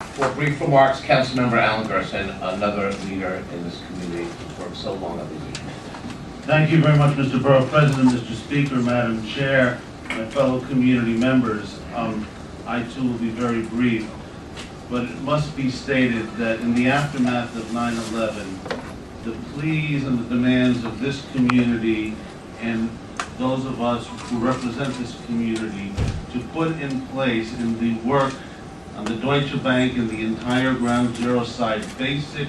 For brief remarks, Councilmember Alan Gerson, another leader in this community who's worked so long on these issues. Thank you very much, Mr. Borough President, Mr. Speaker, Madam Chair, my fellow community members. I too will be very brief, but it must be stated that in the aftermath of 9/11, the pleas and the demands of this community and those of us who represent this community to put in place in the work on the Deutsche Bank and the entire Ground Zero side basic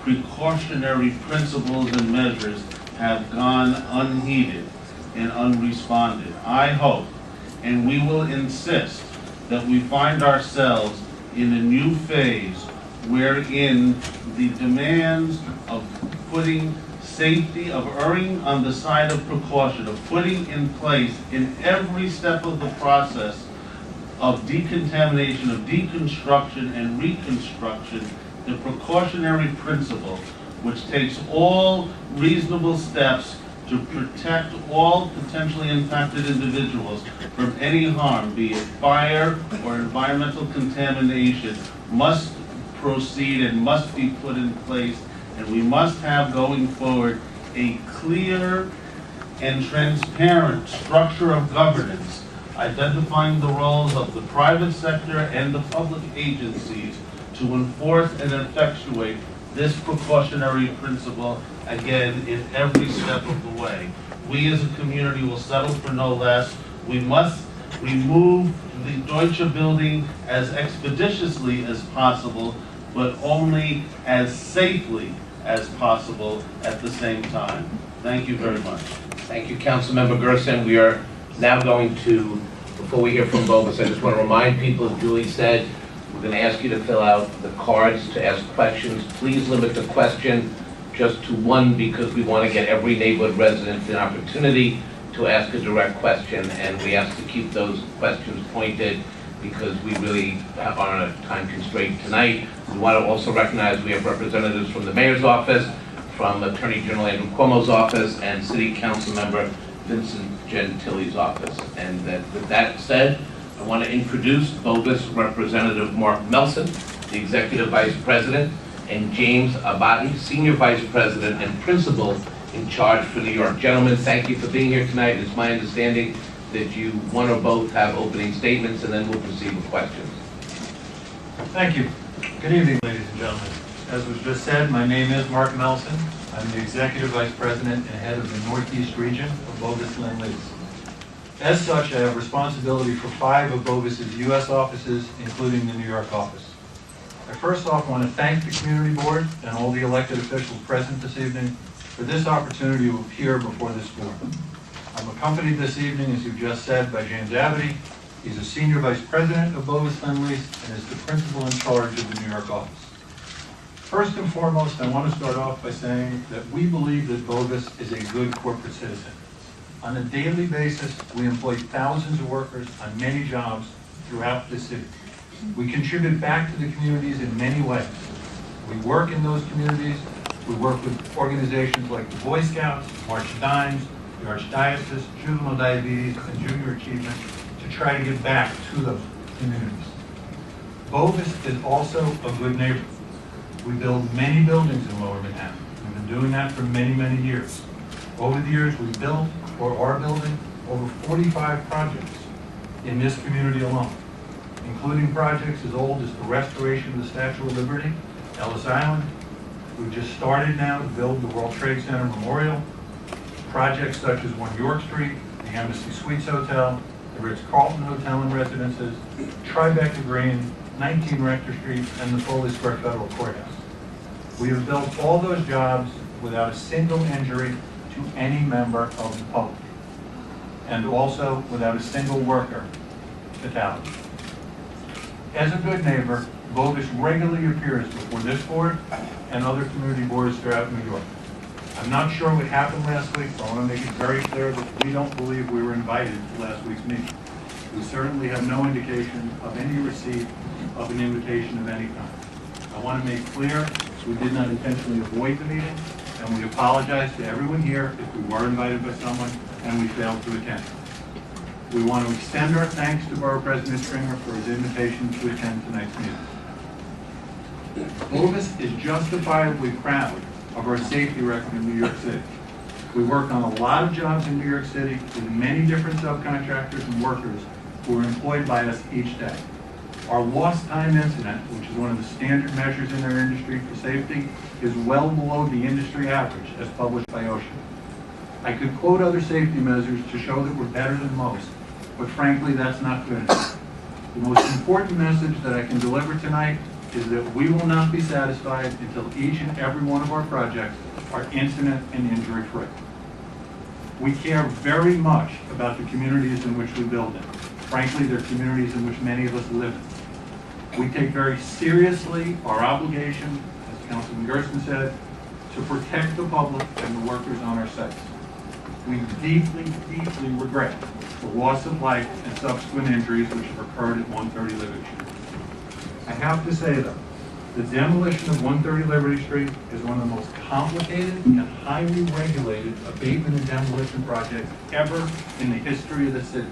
precautionary principles and measures have gone unheeded and unresponded. I hope, and we will insist, that we find ourselves in a new phase wherein the demands of putting safety, of erring on the side of precaution, of putting in place in every step of the process of decontamination, of deconstruction and reconstruction, the precautionary principle, which takes all reasonable steps to protect all potentially impacted individuals from any harm, be it fire or environmental contamination, must proceed and must be put in place. And we must have going forward a clear and transparent structure of governance, identifying the roles of the private sector and the public agencies to enforce and effectuate this precautionary principle, again, in every step of the way. We as a community will settle for no less. We must remove the Deutsche building as expeditiously as possible, but only as safely as possible at the same time. Thank you very much. Thank you, Councilmember Gerson. We are now going to, before we hear from Bovis, I just want to remind people, as Julie said, we're going to ask you to fill out the cards to ask questions. Please limit the question just to one, because we want to get every neighborhood resident an opportunity to ask a direct question, and we ask to keep those questions pointed because we really are on a time constraint tonight. We want to also recognize we have representatives from the Mayor's office, from Attorney General Andrew Cuomo's office, and City Council Member Vincent Gentile's office. And with that said, I want to introduce Bovis Representative Mark Melson, the Executive Vice President, and James Abati, Senior Vice President and Principal in charge for New York. Gentlemen, thank you for being here tonight. It's my understanding that you, one or both, have opening statements, and then we'll proceed with questions. Thank you. Good evening, ladies and gentlemen. As was just said, my name is Mark Melson. I'm the Executive Vice President and Head of the Northeast Region of Bovis Lend Lease. As such, I have responsibility for 5 of Bovis's U.S. offices, including the New York office. I first off want to thank the Community Board and all the elected officials present this evening for this opportunity to appear before this board. I'm accompanied this evening, as you just said, by James Abati. He's a Senior Vice President of Bovis Lend Lease and is the Principal in charge of the New York office. First and foremost, I want to start off by saying that we believe that Bovis is a good corporate citizen. On a daily basis, we employ thousands of workers on many jobs throughout the city. We contribute back to the communities in many ways. We work in those communities. We work with organizations like the Boy Scouts, March of Dimes, the Archdiocese, Juvenile Diabetes, and Junior Achievement to try to give back to those communities. Bovis is also a good neighbor. We build many buildings in Lower Manhattan. We've been doing that for many, many years. Over the years, we've built or are building over 45 projects in this community alone, including projects as old as the restoration of the Statue of Liberty, Ellis Island. We've just started now to build the World Trade Center Memorial, projects such as 1 York Street, the Embassy Suites Hotel, the Ritz-Carlton Hotel and Residences, Tribeca Green, 19 Rector Street, and the Foley Square Federal Courthouse. We have built all those jobs without a single injury to any member of the public, and also without a single worker fatality. As a good neighbor, Bovis regularly appears before this board and other community boards throughout New York. I'm not sure what happened last week, but I want to make it very clear that we don't believe we were invited to last week's meeting. We certainly have no indication of any receipt of an invitation of any kind. I want to make clear we did not intentionally avoid the meeting, and we apologize to everyone here if we were invited by someone and we failed to attend. We want to extend our thanks to Borough President Stringer for his invitation to attend tonight's meeting. Bovis is justifiably proud of our safety record in New York City. We work on a lot of jobs in New York City with many different subcontractors and workers who are employed by us each day. Our lost time incident, which is one of the standard measures in our industry for safety, is well below the industry average as published by OSHA. I could quote other safety measures to show that we're better than most, but frankly, that's not good enough. The most important message that I can deliver tonight is that we will not be satisfied until each and every one of our projects are incident and injury free. We care very much about the communities in which we build in. Frankly, they're communities in which many of us live in. We take very seriously our obligation, as Councilman Gerson said, to protect the public and the workers on our sites. We deeply, deeply regret the loss of life and subsequent injuries which have occurred at 130 Liberty Street. I have to say though, the demolition of 130 Liberty Street is one of the most complicated and highly regulated abatement and demolition projects ever in the history of the city.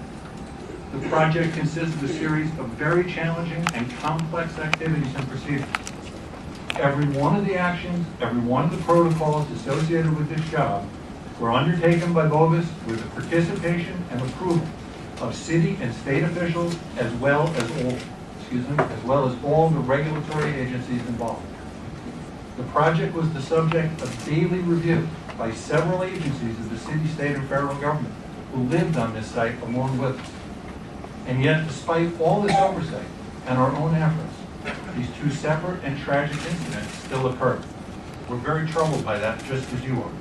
The project consists of a series of very challenging and complex activities and procedures. Every one of the actions, every one of the protocols associated with this job were undertaken by Bovis with the participation and approval of city and state officials as well as all the regulatory agencies involved. The project was the subject of daily review by several agencies of the city, state, and federal government who lived on this site along with us. And yet, despite all this oversight and our own efforts, these two separate and tragic incidents still occurred. We're very troubled by that, just as you are.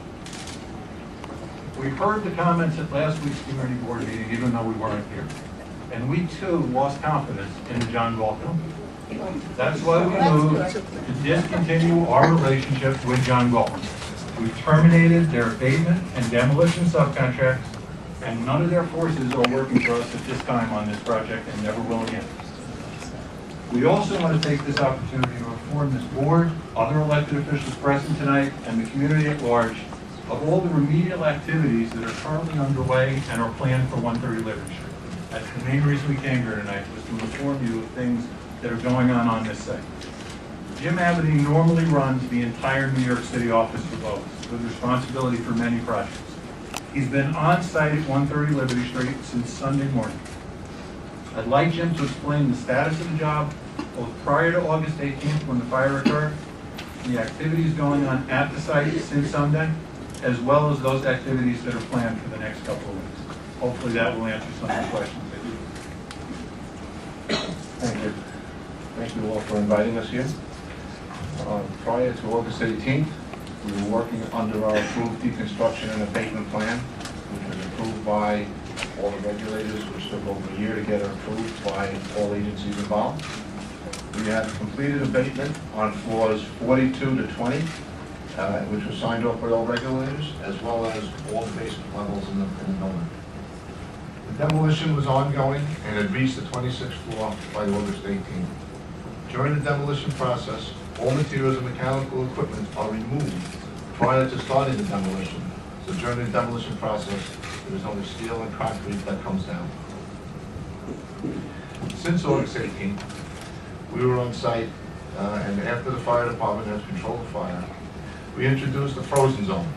We heard the comments at last week's community board meeting, even though we weren't here. And we too lost confidence in the John Galt company. That's why we moved to discontinue our relationship with John Galt. We terminated their abatement and demolition subcontracts, and none of their forces are working for us at this time on this project and never will again. We also want to take this opportunity to inform this board, other elected officials present tonight, and the community at large of all the remedial activities that are currently underway and are planned for 130 Liberty Street. That's the main reason we came here tonight, was to inform you of things that are going on this site. Jim Aberdeen normally runs the entire New York City office for Bovis, with responsibility for many projects. He's been on site at 130 Liberty Street since Sunday morning. I'd like Jim to explain the status of the job, both prior to August 18th when the fire occurred, the activities going on at the site since Sunday, as well as those activities that are planned for the next couple of weeks. Hopefully that will answer some of the questions that you have. Thank you. Thank you all for inviting us here. Prior to August 18th, we were working under our approved deconstruction and abatement plan, which was approved by all the regulators, which took over a year to get approved by all agencies involved. We had completed abatement on floors 42 to 20, which was signed off by all regulators, as well as all the basement levels in the building. The demolition was ongoing and had reached the 26th floor by August 18th. During the demolition process, all materials and mechanical equipment are removed prior to starting the demolition. So during the demolition process, there is only steel and concrete that comes down. Since August 18th, we were on site, and after the fire department has controlled the fire, we introduced the frozen zone.